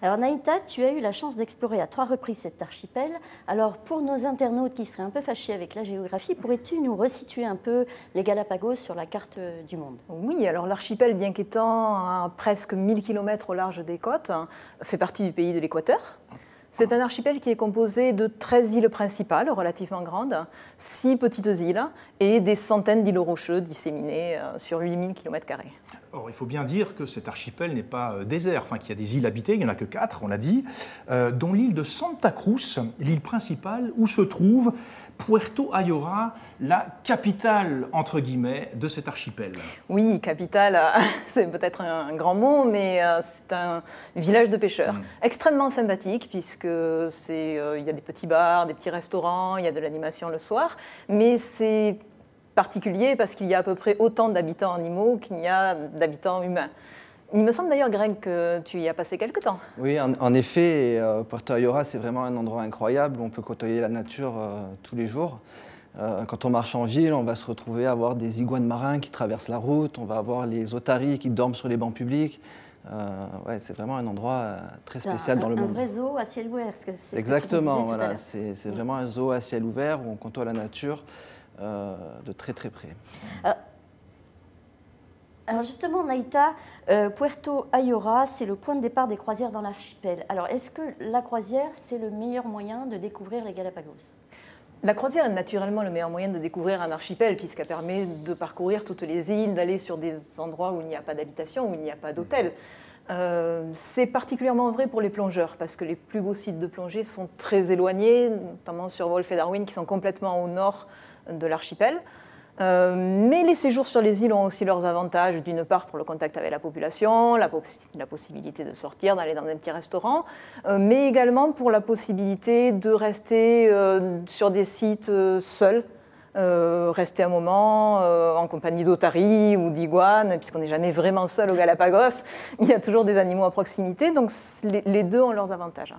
Alors Naïta, tu as eu la chance d'explorer à 3 reprises cet archipel. Alors pour nos internautes qui seraient un peu fâchés avec la géographie, pourrais-tu nous resituer un peu les Galapagos sur la carte du monde? Oui, alors l'archipel, bien qu'étant à presque 1000 km au large des côtes, fait partie du pays de l'Équateur. C'est un archipel qui est composé de 13 îles principales, relativement grandes, 6 petites îles et des centaines d'îlots rocheux disséminés sur 8000 km². Or, il faut bien dire que cet archipel n'est pas désert, enfin qu'il y a des îles habitées, il n'y en a que 4, on l'a dit, dont l'île de Santa Cruz, l'île principale où se trouve Puerto Ayora, la capitale, entre guillemets, de cet archipel. Oui, capitale, c'est peut-être un grand mot, mais c'est un village de pêcheurs, extrêmement sympathique, puisque il y a des petits bars, des petits restaurants, il y a de l'animation le soir, mais c'est particulier parce qu'il y a à peu près autant d'habitants animaux qu'il y a d'habitants humains. Il me semble d'ailleurs, Greg, que tu y as passé quelque temps. Oui, en effet, Puerto Ayora, c'est vraiment un endroit incroyable où on peut côtoyer la nature tous les jours. Quand on marche en ville, on va se retrouver à voir des iguanes marins qui traversent la route, on va avoir les otaries qui dorment sur les bancs publics. Ouais, c'est vraiment un endroit très spécial dans le monde. Un vrai zoo à ciel ouvert, c'est exactement, ce que tu voilà, disais c'est vraiment un zoo à ciel ouvert où on côtoie la nature de très très près. Alors justement, Naïta, Puerto Ayora, c'est le point de départ des croisières dans l'archipel. Alors est-ce que la croisière, c'est le meilleur moyen de découvrir les Galapagos? La croisière est naturellement le meilleur moyen de découvrir un archipel, puisqu'elle permet de parcourir toutes les îles, d'aller sur des endroits où il n'y a pas d'habitation, où il n'y a pas d'hôtel. C'est particulièrement vrai pour les plongeurs, parce que les plus beaux sites de plongée sont très éloignés, notamment sur Wolf et Darwin, qui sont complètement au nord de l'archipel. Mais les séjours sur les îles ont aussi leurs avantages, d'une part pour le contact avec la population, la possibilité de sortir, d'aller dans un petit restaurant, mais également pour la possibilité de rester sur des sites seuls, rester un moment en compagnie d'otaries ou d'iguanes, puisqu'on n'est jamais vraiment seul aux Galapagos, il y a toujours des animaux à proximité, donc les deux ont leurs avantages.